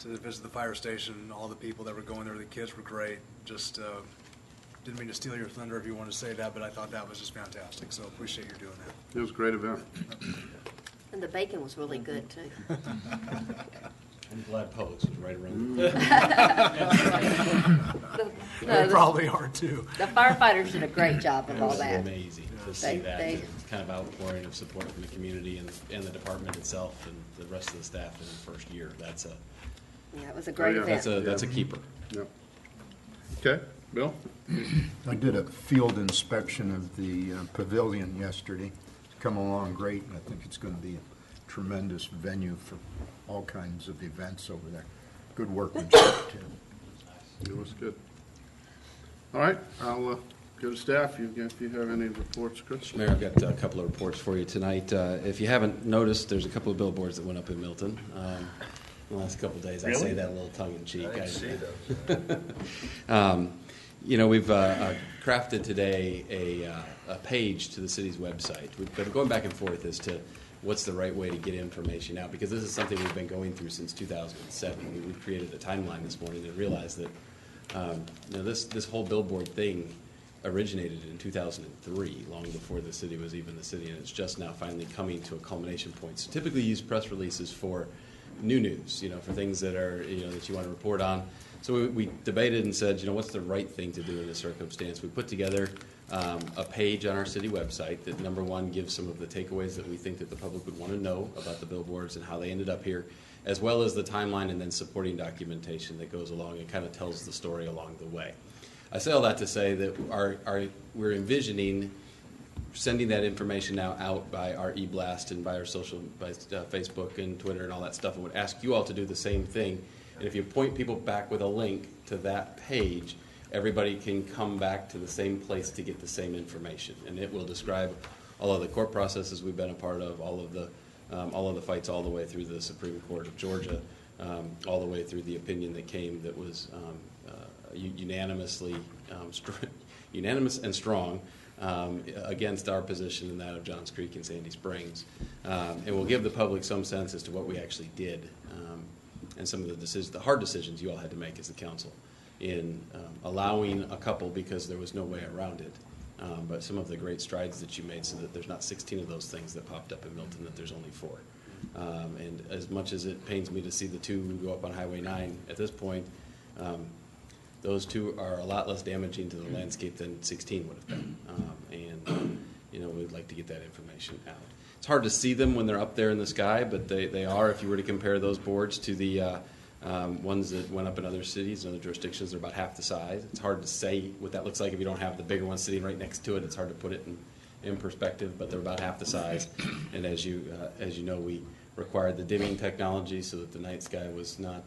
visit the fire station. All the people that were going there, the kids were great. Just didn't mean to steal your thunder if you want to say that, but I thought that was just fantastic. So appreciate you doing that. It was a great event. And the bacon was really good, too. I'm glad Publix was right around. They probably are, too. The firefighters did a great job of It all was that. amazing to see that. It's kind of outpouring of support from the community and the department itself and the rest of the staff in the first year. Yeah, it was a great event. That's a keeper. Yep. Okay, Bill? I did a field inspection of the pavilion yesterday. It's come along great, and I think it's going to be a tremendous venue for all kinds of events over there. Good workmanship, too. It was good. All right, I'll go to staff. If you have any reports, Chris? Mayor, I've got a couple of reports for you tonight. If you haven't noticed, there's a couple of billboards that went up in Milton the last couple of days. Really? I say that a little tongue-in-cheek. I didn't see those. We've crafted today a page to the city's website. We've been going back and forth as to what's the right way to get information out, because this is something we've been going through since 2007. We created a timeline this morning and realized that this whole billboard thing originated in 2003, long before the city was even the city, and it's just now finally coming to a culmination point. So typically use press releases for new news, for things that are, that you want to report on. So we debated and said, what's the right thing to do in this circumstance? We put together a page on our city website that, number one, gives some of the takeaways that we think that the public would want to know about the billboards and how they ended up here, as well as the timeline and then supporting documentation that goes along and kind of tells the story along the way. I say all that to say that we're envisioning sending that information now out by our e-blast and by our by Facebook and Twitter and all that stuff, and would ask you all to do the same thing. And if you point people back with a link to that page, everybody can come back to the same place to get the same information, and it will describe all of the court processes we've been a part of, all of the fights all the way through the Supreme Court of Georgia, all the way through the opinion that came that was unanimous and strong against our position and that of Johns Creek and Sandy Springs, and will give the public some sense as to what we actually did and some of the hard decisions you all had to make as the council in allowing a couple because there was no way around it, but some of the great strides that you made so that there's not 16 of those things that popped up in Milton, that there's only 4. And as much as it pains me to see the 2 go up on Highway 9 at this point, those 2 are a lot less damaging to the landscape than 16 would have been. We'd like to get that information out. It's hard to see them when they're up there in the sky, but they are, if you were to compare those boards to the ones that went up in other cities and other jurisdictions, they're about half the size. It's hard to say what that looks like if you don't have the bigger one sitting right next to it. It's hard to put it in perspective, but they're about half the size. And as you know, we required the dimming technology so that the night sky was not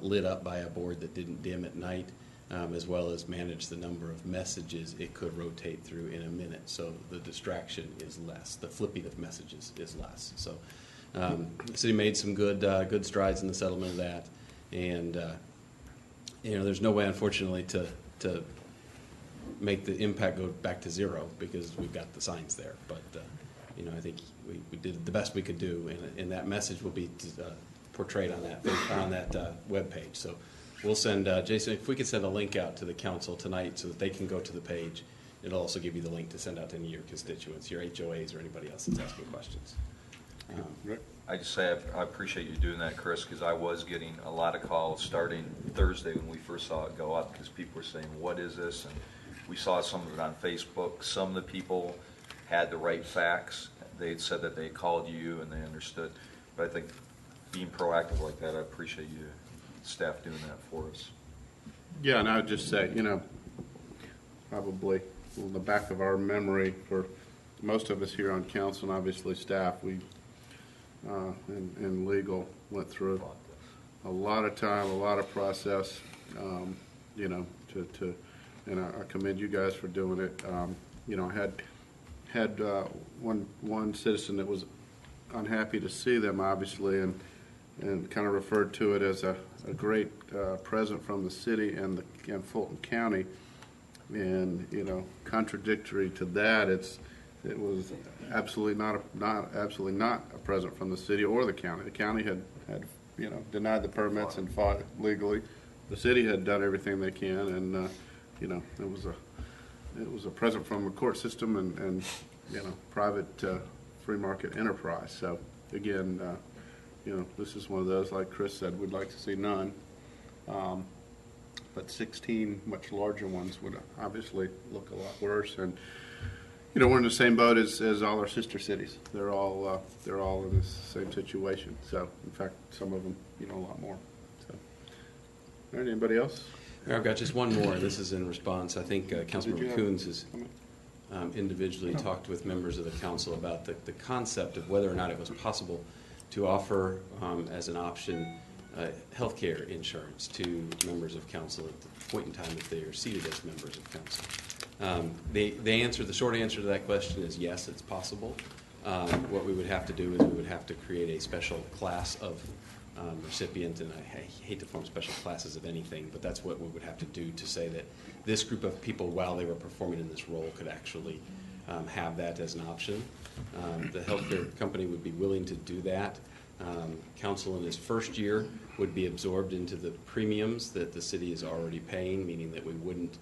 lit up by a board that didn't dim at night, as well as manage the number of messages it could rotate through in a minute. So the distraction is less. The flipping of messages is less. So the city made some good strides in the settlement of that. And, there's no way, unfortunately, to make the impact go back to 0 because we've got the signs there. But, I think we did the best we could do, and that message will be portrayed on that web page. So we'll send Jason, if we could send a link out to the council tonight so that they can go to the page. It'll also give you the link to send out to any of your constituents, your HOAs, or anybody else that's asking questions. I just say I appreciate you doing that, Chris, because I was getting a lot of calls starting Thursday when we first saw it go up, because people were saying, what is this? And we saw some of it on Facebook. Some of the people had the right facts, they had said that they called you and they understood. But I think being proactive like that, I appreciate you, staff, doing that for us. Yeah, and I would just say, probably in the back of our memory for most of us here on council and obviously staff, we and legal went through a lot of time, a lot of process, and I commend you guys for doing it. I had one citizen that was unhappy to see them, obviously, and kind of referred to it as a great present from the city and Fulton County. And contradictory to that, it was absolutely not a present from the city or the county. The county had denied the permits and fought legally. The city had done everything they can, and it was a present from a court system and private free market enterprise. So again, this is one of those, like Chris said, we'd like to see none. But 16 much larger ones would obviously look a lot worse. And we're in the same boat as all our sister cities. They're all in the same situation. So in fact, some of them, a lot more. So, all right, anybody else? I've got just one more. This is in response. I think Councilmember Coons has individually talked with members of the council about the concept of whether or not it was possible to offer as an option health care insurance to members of council at the point in time if they are seated as members of council. The short answer to that question is yes, it's possible. What we would have to do is we would have to create a special class of recipient, and I hate to form special classes of anything, but that's what we would have to do to say that this group of people, while they were performing in this role, could actually have that as an option. The healthcare company would be willing to do that. Council in his first year would be absorbed into the premiums that the city is already paying, meaning that we wouldn't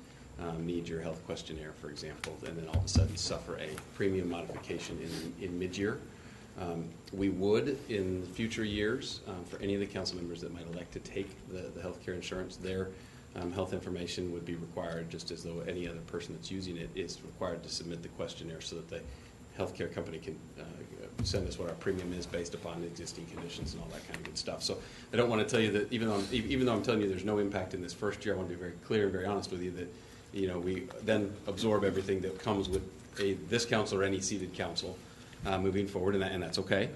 need your health questionnaire, for example, and then all of a sudden suffer a premium modification in mid-year. We would, in future years, for any of the council members that might elect to take the health care insurance, their health information would be required, just as though any other person that's using it is required to submit the questionnaire so that the healthcare company can send us what our premium is based upon existing conditions and all that kind of good stuff. So I don't want to tell you that even though I'm telling you there's no impact in this first year, I want to be very clear and very honest with you that we then absorb everything that comes with this council or any seated council moving forward, and that's okay.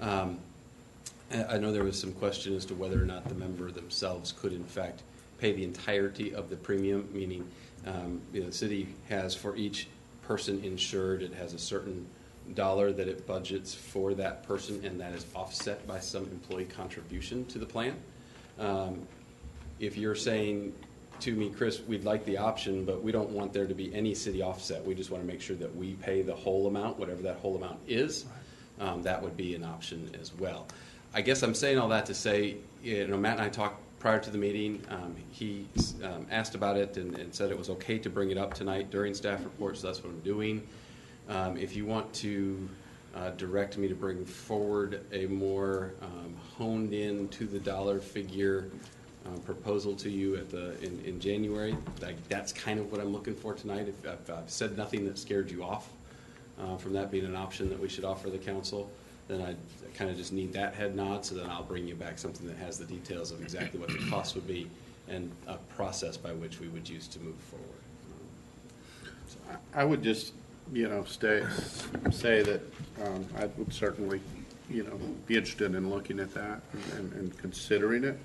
I know there was some question as to whether or not the member themselves could in fact pay the entirety of the premium, meaning the city has for each person insured, it has a certain dollar that it budgets for that person, and that is offset by some employee contribution to the plan. If you're saying to me, Chris, we'd like the option, but we don't want there to be any city offset, we just want to make sure that we pay the whole amount, whatever that whole amount is, that would be an option as well. I guess I'm saying all that to say, Matt and I talked prior to the meeting. He asked about it and said it was okay to bring it up tonight during staff reports, so that's what I'm doing. If you want to direct me to bring forward a more honed in to the dollar figure proposal to you in January, that's kind of what I'm looking for tonight. If I've said nothing that scared you off from that being an option that we should offer the council, then I kind of just need that head nod, so then I'll bring you back something that has the details of exactly what the cost would be and a process by which we would use to move forward. I would just, say that I would certainly, be interested in looking at that and considering it.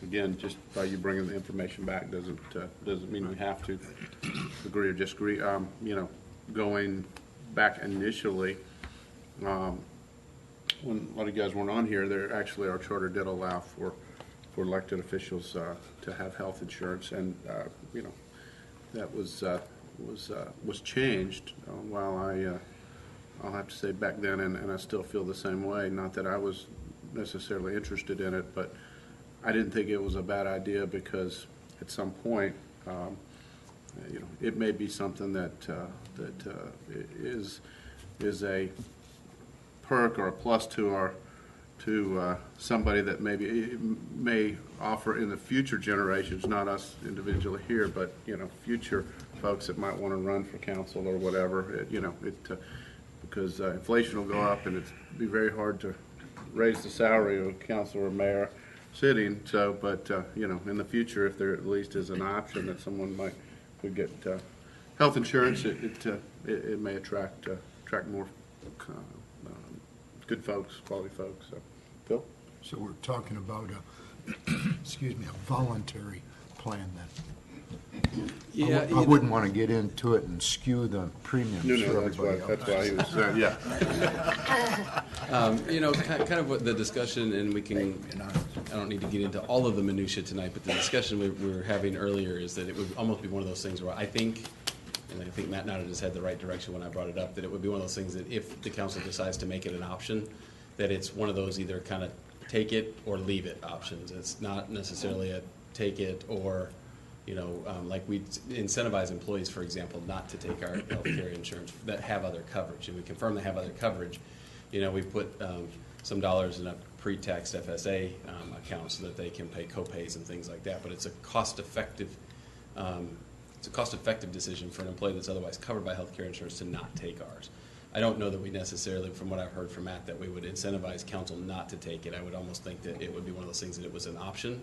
Again, just by you bringing the information back doesn't mean we have to agree or disagree. Going back initially, when a lot of you guys weren't on here, our charter did allow for elected officials to have health insurance, and that was changed. While I'll have to say back then, and I still feel the same way. Not that I was necessarily interested in it, but I didn't think it was a bad idea, because at some point, it may be something that is a perk or a plus to somebody that may offer in the future generations, not us individually here, but future folks that might want to run for council or whatever. because inflation will go up and it'd be very hard to raise the salary of a council or mayor sitting. So, but, in the future, if there at least is an option that someone would get health insurance, it may attract more good folks, quality folks. So, Phil? So we're talking about excuse me, a voluntary plan then? Yeah, I wouldn't want to get into it and skew the premiums No, for that's everybody why, else. that's why he was saying, yeah. Kind of what the discussion, and I don't need to get into all of the minutia tonight, but the discussion we were having earlier is that it would almost be one of those things where I think Matt nodded his head the right direction when I brought it up, that it would be one of those things that if the council decides to make it an option, that it's one of those either kind of take it or leave it options. It's not necessarily a take it or, like we incentivize employees, for example, not to take our health care insurance that have other coverage. And we confirm they have other coverage. We put some dollars in a pre-tax FSA account so that they can pay co-pays and things like that. But it's a cost-effective decision for an employee that's otherwise covered by health care insurance to not take ours. I don't know that we necessarily, from what I've heard from Matt, that we would incentivize council not to take it. I would almost think that it would be one of those things that it was an option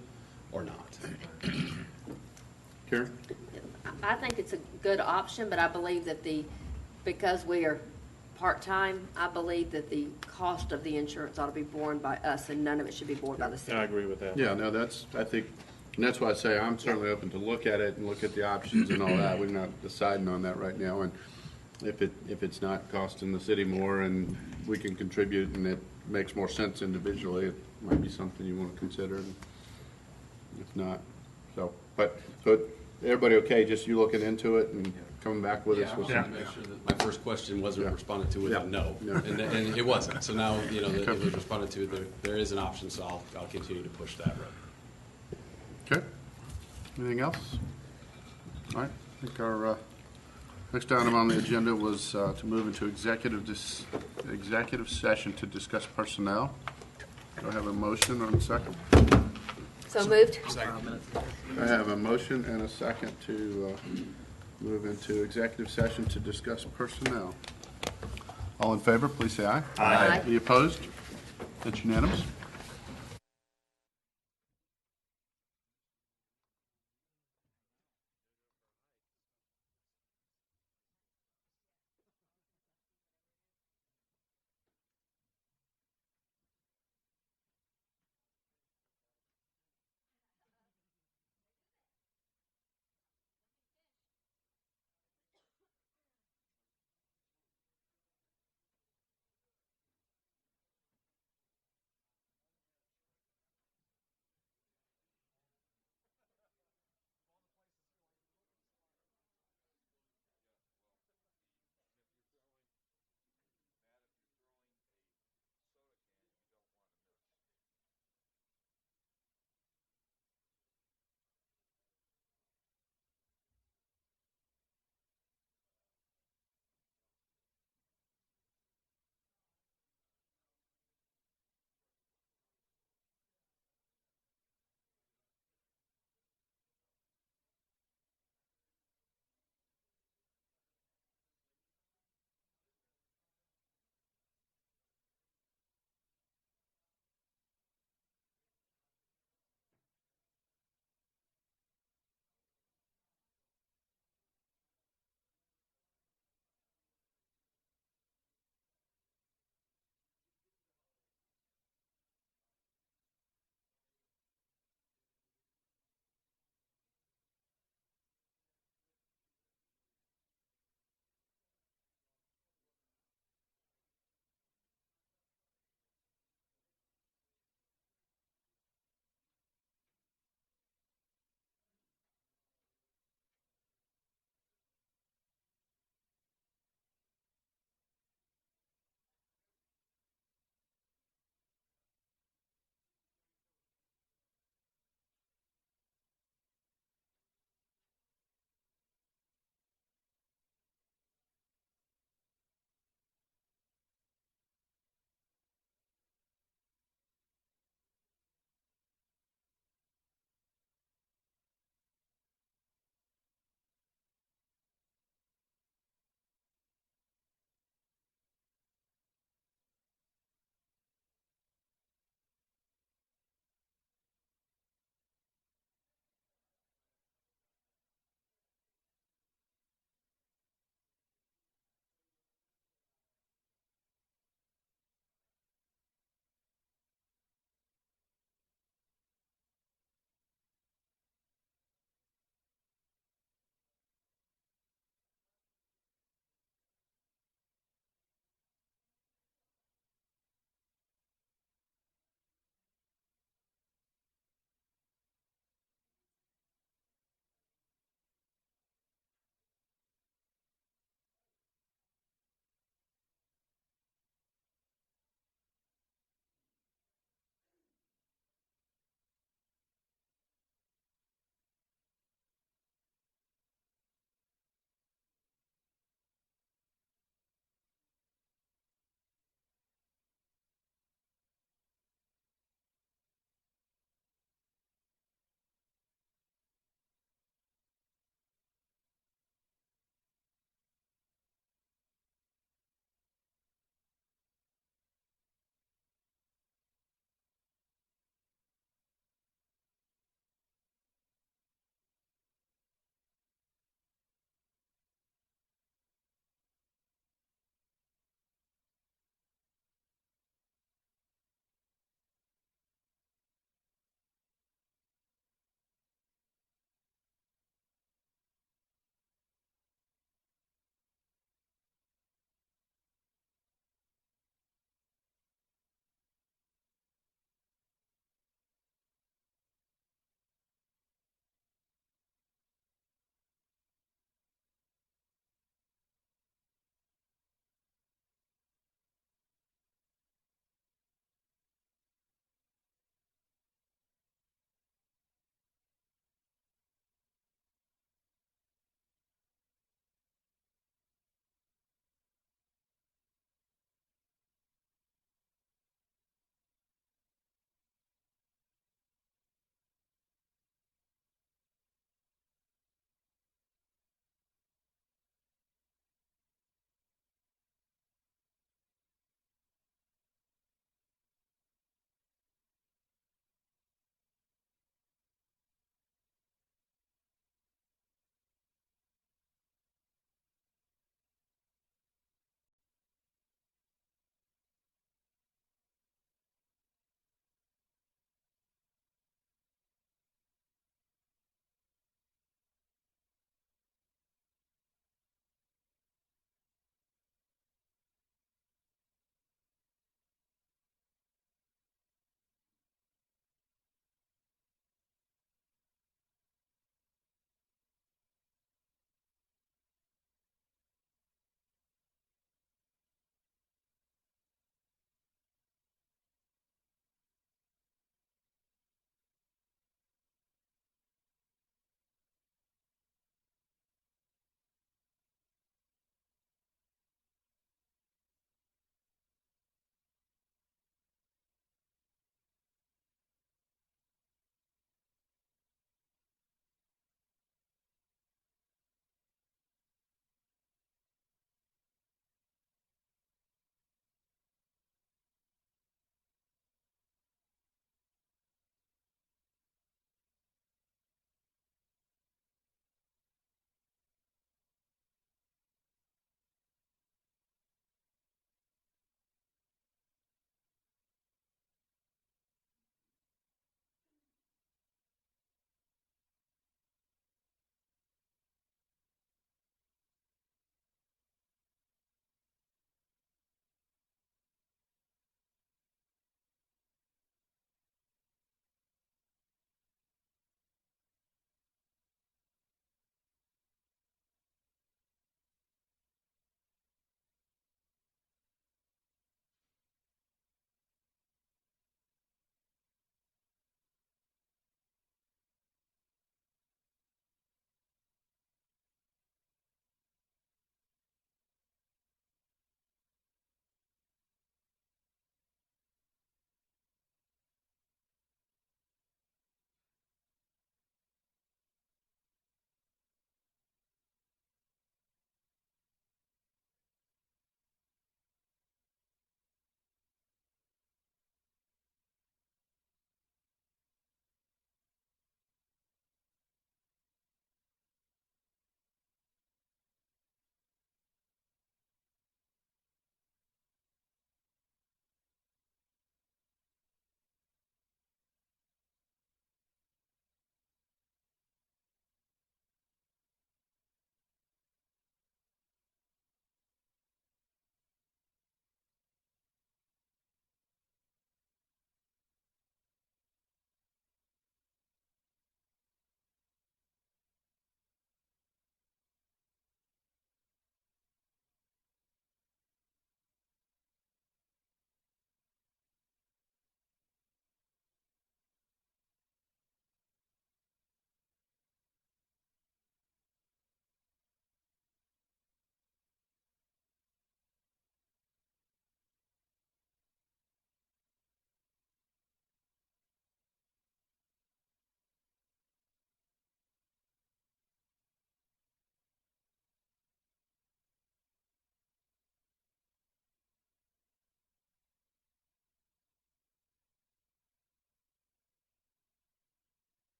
or not. Karen? I think it's a good option, but I believe that because we are part-time, I believe that the cost of the insurance ought to be borne by us, and none of it should be borne by the city. I agree with that. Yeah, no, I think, and that's why I say I'm certainly open to look at it and look at the options and all that. We're not deciding on that right now, and if it's not costing the city more and we can contribute and it makes more sense individually, it might be something you want to consider. And if not, so everybody okay? Just you looking into it and coming back with us with I some. make sure that my first question wasn't responded to with a no, Yeah. and it wasn't. So now that it was responded to, there is an option. So I'll continue to push that road. Okay. Anything else? All right. I think our next item on the agenda was to move into executive session to discuss personnel. Do I have a motion or a second? So moved. I have a motion and a second to move into executive session to discuss personnel. All in favor, please say aye. Aye. Any opposed? That's unanimous.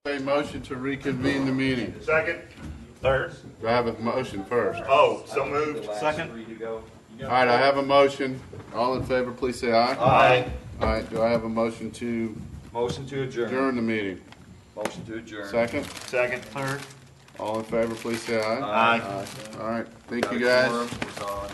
A motion to reconvene the meeting. Second? Third? Do I have a motion first? Oh, so moved. Second. All right, I have a motion. All in favor, please say aye. Aye. All right, do I have a motion to Motion to adjourn. adjourn the meeting? Motion to adjourn. Second? Second? Third? All in favor, please say aye. Aye. All right, thank you, Got a guys. quorum. It's on.